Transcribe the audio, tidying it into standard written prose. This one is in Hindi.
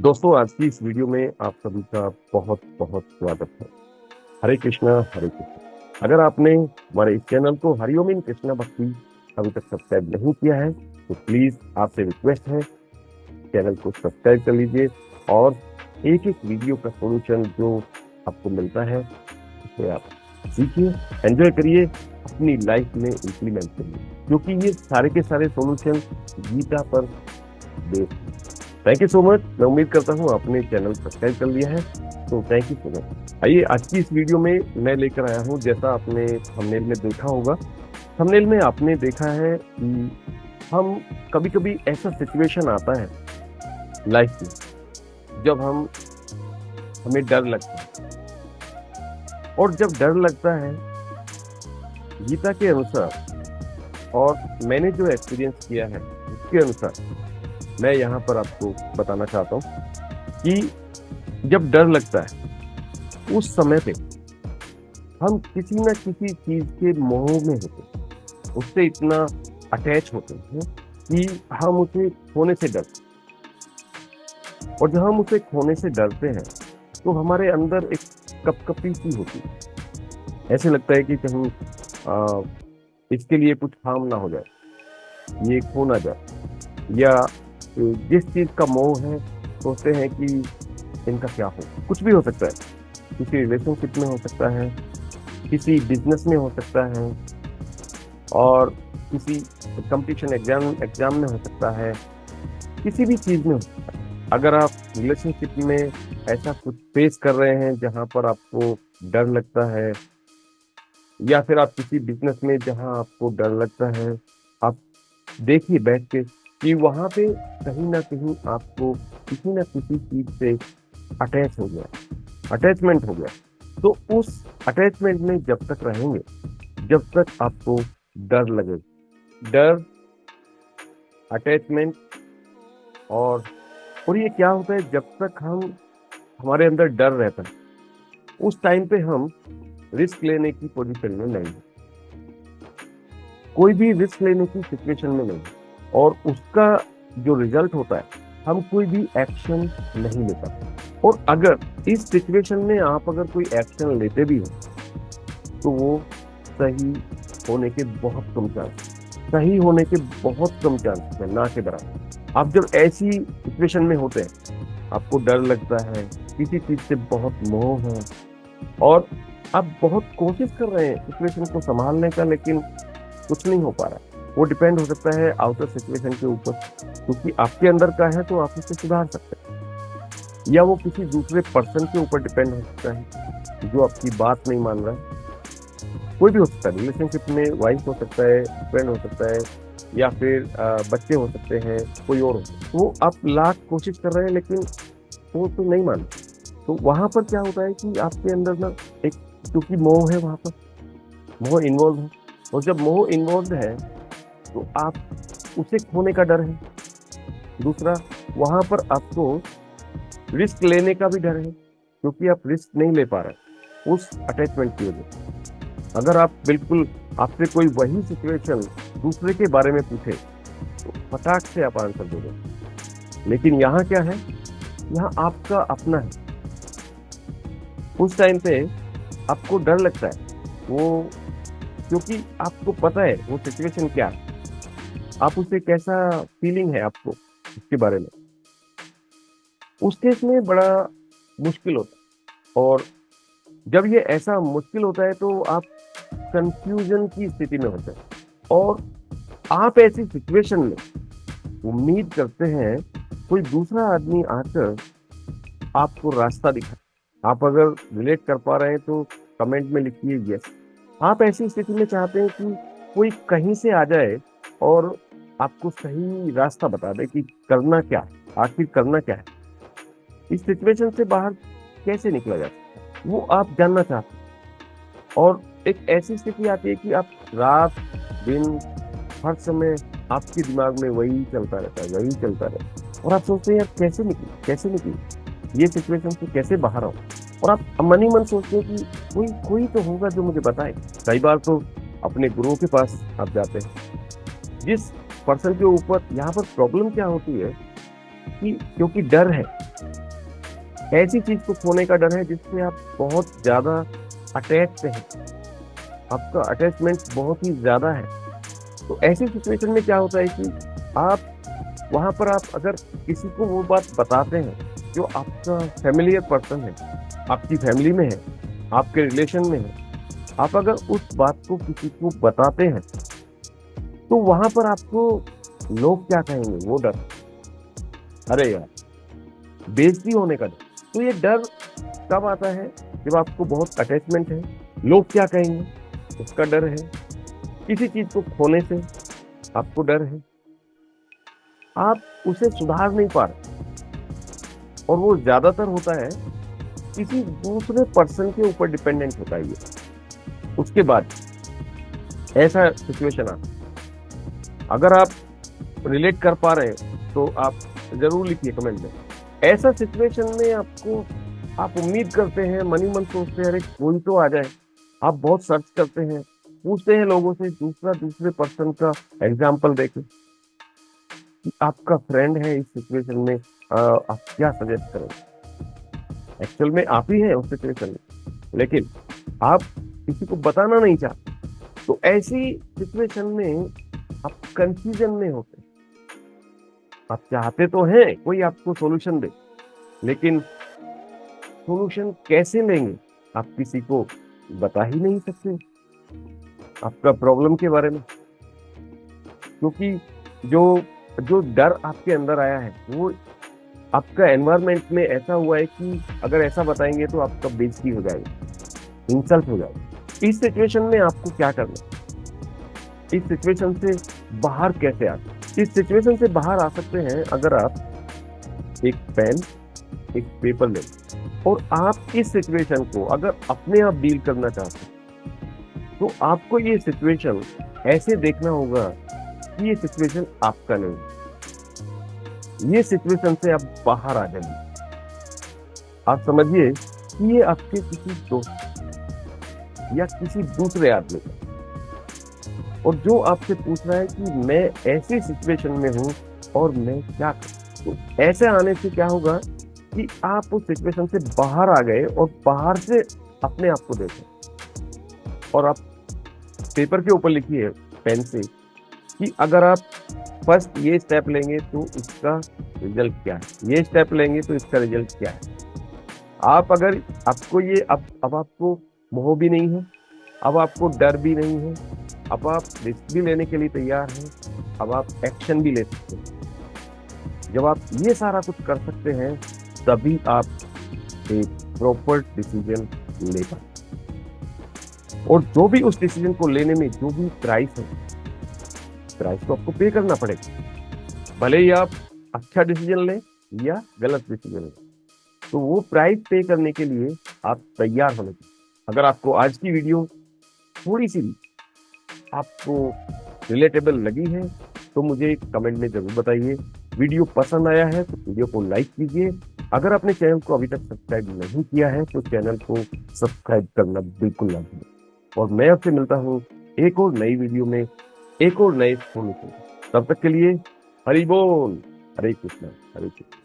दोस्तों, आज की इस वीडियो में आप सभी का बहुत बहुत स्वागत है। हरे कृष्णा हरे कृष्णा। अगर आपने हमारे इस चैनल को हरिओम इन कृष्णा भक्ति अभी तक सब्सक्राइब नहीं किया है तो प्लीज आपसे रिक्वेस्ट है, चैनल को सब्सक्राइब कर लीजिए और एक एक वीडियो का सोल्यूशन जो आपको मिलता है उसे आप सीखिए, एंजॉय करिए, अपनी लाइफ में इम्प्लीमेंट करिए, क्योंकि ये सारे के सारे सोल्यूशन गीता पर बेस्ड है। Thank you so much. मैं उम्मीद करता हूँ आपने चैनल सब्सक्राइब कर लिया है, तो थैंक यू सो मच। आइए, आज की इस वीडियो में मैं लेकर आया हूँ, जैसा आपने थंबनेल में देखा होगा, थंबनेल में आपने देखा है कि हम कभी कभी ऐसा सिचुएशन आता है लाइफ में जब हमें डर लगता है, और जब डर लगता है गीता के अनुसार और मैंने जो एक्सपीरियंस किया है उसके अनुसार मैं यहाँ पर आपको बताना चाहता हूँ कि जब डर लगता है उस समय पे हम किसी न किसी चीज के मोह में होते हैं, उससे इतना अटैच होते हैं कि हम उसे खोने से डरते हैं। और जब हम उसे खोने से डरते हैं तो हमारे अंदर एक कपकपी सी होती है। ऐसे लगता है कि कहीं इसके लिए कुछ हार्म ना हो जाए, ये खो ना जाए, या जिस चीज का मोह है सोचते हैं कि इनका क्या हो। कुछ भी हो सकता है, किसी रिलेशनशिप में हो सकता है, किसी बिजनेस में हो सकता है, और किसी कंपटीशन एग्जाम में हो सकता है, किसी भी चीज में हो सकता है। अगर आप रिलेशनशिप में ऐसा कुछ फेस कर रहे हैं जहां पर आपको डर लगता है, या फिर आप किसी बिजनेस में जहां आपको डर लगता है, आप देखिए बैठ के कि वहां पे कहीं ना कहीं आपको किसी ना किसी चीज से अटैच हो गया, अटैचमेंट हो गया। तो उस अटैचमेंट में जब तक रहेंगे, जब तक आपको डर लगे, डर, अटैचमेंट, और ये क्या होता है, जब तक हमारे अंदर डर रहता है उस टाइम पे हम रिस्क लेने की पोजीशन में नहीं, कोई भी रिस्क लेने की सिचुएशन में नहीं, और उसका जो रिजल्ट होता है हम कोई भी एक्शन नहीं ले पाते। और अगर इस सिचुएशन में आप अगर कोई एक्शन लेते भी हो तो वो सही होने के बहुत कम चांस, सही होने के बहुत कम चांस है, ना के बराबर। आप जब ऐसी सिचुएशन में होते हैं, आपको डर लगता है, किसी चीज से बहुत मोह है, और आप बहुत कोशिश कर रहे हैं सिचुएशन को संभालने का, लेकिन कुछ नहीं हो पा रहा। वो डिपेंड हो सकता है आउटर सिचुएशन के ऊपर, क्योंकि आपके अंदर का है तो आप उसे सुधार सकते हैं, या वो किसी दूसरे पर्सन के ऊपर डिपेंड हो सकता है जो आपकी बात नहीं मान रहा है। कोई भी हो सकता है, रिलेशनशिप में वाइफ हो सकता है, फ्रेंड हो सकता है, या फिर बच्चे हो सकते हैं, कोई और हो सकता है। वो आप लाख कोशिश कर रहे हैं लेकिन वो तो नहीं मानते। तो वहां पर क्या होता है कि आपके अंदर ना एक, क्योंकि मोह है, वहां पर मोह इन्वॉल्व है, और जब मोह इन्वॉल्व है तो आप उसे खोने का डर है। दूसरा, वहां पर आपको रिस्क लेने का भी डर है, क्योंकि आप रिस्क नहीं ले पा रहे उस अटैचमेंट की वजह से। अगर आप बिल्कुल, आपसे कोई वही सिचुएशन दूसरे के बारे में पूछे तो फटाक से आप आंसर दे दें, लेकिन यहाँ क्या है, यहाँ आपका अपना है। उस टाइम पे आपको डर लगता है, वो क्योंकि आपको पता है वो सिचुएशन क्या है, आप उसे कैसा फीलिंग है आपको उसके बारे में। उस केस में बड़ा मुश्किल होता है, और जब ये ऐसा मुश्किल होता है तो आप कंफ्यूजन की स्थिति में होते हैं, और आप ऐसी सिचुएशन में उम्मीद करते हैं कोई दूसरा आदमी आकर आपको रास्ता दिखाए। आप अगर रिलेट कर पा रहे हैं तो कमेंट में लिखिए यस। आप ऐसी स्थिति में चाहते हैं कि कोई कहीं से आ जाए और आपको सही रास्ता बता दे कि करना क्या है, आखिर करना क्या है, इस सिचुएशन से बाहर कैसे निकला जा सकता है, वो आप जानना चाहते हैं। और एक ऐसी स्थिति आती है कि आप रात दिन हर समय आपके दिमाग में वही चलता रहता है, वही चलता रहता है, और आप सोचते हैं यार कैसे निकले ये सिचुएशन से, कैसे बाहर आऊं। और आप मन ही मन सोचते हैं कि कोई तो होगा जो मुझे बताए। कई बार तो अपने गुरुओं के पास आप जाते हैं, जिस पर्सन के ऊपर। यहाँ पर प्रॉब्लम क्या होती है कि क्योंकि डर है, ऐसी चीज को खोने का डर है जिससे आप बहुत ज्यादा अटैच हैं, आपका अटैचमेंट बहुत ही ज्यादा है। तो ऐसी सिचुएशन में क्या होता है कि आप वहां पर आप अगर किसी को वो बात बताते हैं जो आपका फेमिलियर पर्सन है, आपकी फैमिली में है, आपके रिलेशन में है, आप अगर उस बात को किसी को बताते हैं तो वहां पर आपको लोग क्या कहेंगे वो डर, अरे यार, बेइज्जती होने का डर। तो ये डर कब आता है? जब आपको बहुत अटैचमेंट है, लोग क्या कहेंगे उसका डर है, किसी चीज को खोने से आपको डर है, आप उसे सुधार नहीं पा रहे, और वो ज्यादातर होता है किसी दूसरे पर्सन के ऊपर डिपेंडेंट होता है ये। उसके बाद ऐसा सिचुएशन आता है, अगर आप रिलेट कर पा रहे हैं तो आप जरूर लिखिए कमेंट में। ऐसा सिचुएशन में आपको, आप उम्मीद करते हैं, मन ही मन सोचते हैं अरे कोई तो आ जाए, आप बहुत सर्च करते हैं, पूछते हैं लोगों से, दूसरे पर्सन का एग्जाम्पल देके कि आपका फ्रेंड है इस सिचुएशन में, आप क्या सजेस्ट करें। एक्चुअल में आप ही हैं उस सिचुएशन में, लेकिन आप किसी को बताना नहीं चाहते। तो ऐसी सिचुएशन में आप कंफ्यूजन में होते हैं। आप चाहते तो हैं कोई आपको सॉल्यूशन दे, लेकिन सॉल्यूशन कैसे लेंगे आप किसी को बता ही नहीं सकते आपका प्रॉब्लम के बारे में, क्योंकि जो जो डर आपके अंदर आया है वो आपका एनवायरनमेंट में ऐसा हुआ है कि अगर ऐसा बताएंगे तो आपका बेइज्जती हो जाएगा, इंसल्ट हो जाएगा। इस सिचुएशन में आपको क्या करना है? इस सिचुएशन से बाहर कैसे आते? इस सिचुएशन से बाहर आ सकते हैं अगर आप एक पेन, एक पेपर लें, और आप इस सिचुएशन को अगर अपने आप डील करना चाहते हैं तो आपको ये सिचुएशन ऐसे देखना होगा कि ये सिचुएशन आपका नहीं, ये सिचुएशन से आप बाहर आ जाइए। आप समझिए कि ये आपके किसी दोस्त या किसी दूसरे आदमी का, और जो आपसे पूछ रहा है कि मैं ऐसी सिचुएशन में हूं और मैं क्या करूं। तो ऐसे आने से क्या होगा कि आप उस सिचुएशन से बाहर आ गए और बाहर से अपने आप को देखें, और आप पेपर के ऊपर लिखिए पेन से कि अगर आप फर्स्ट ये स्टेप लेंगे तो इसका रिजल्ट क्या है, ये स्टेप लेंगे तो इसका रिजल्ट क्या है। आप अगर आपको ये अब आपको मोह भी नहीं है, अब आपको डर भी नहीं है, अब आप रिस्क भी लेने के लिए तैयार हैं, अब आप एक्शन भी ले सकते हैं। जब आप ये सारा कुछ कर सकते हैं तभी आप एक प्रॉपर डिसीजन ले पाते, और जो भी उस डिसीजन को लेने में जो भी प्राइस है, प्राइस तो आपको पे करना पड़ेगा, भले ही आप अच्छा डिसीजन लें या गलत डिसीजन लें, तो वो प्राइस पे करने के लिए आप तैयार होने चाहिए। अगर आपको आज की वीडियो थोड़ी सी भी आपको रिलेटेबल लगी है तो मुझे कमेंट में जरूर बताइए। वीडियो पसंद आया है तो वीडियो को लाइक कीजिए। अगर आपने चैनल को अभी तक सब्सक्राइब नहीं किया है तो चैनल को सब्सक्राइब करना बिल्कुल ना भूलें, और मैं आपसे मिलता हूँ एक और नई वीडियो में, एक और नए सॉल्यूशन। तब तक के लिए हरि बोल, हरे कृष्णा, हरे कृष्णा।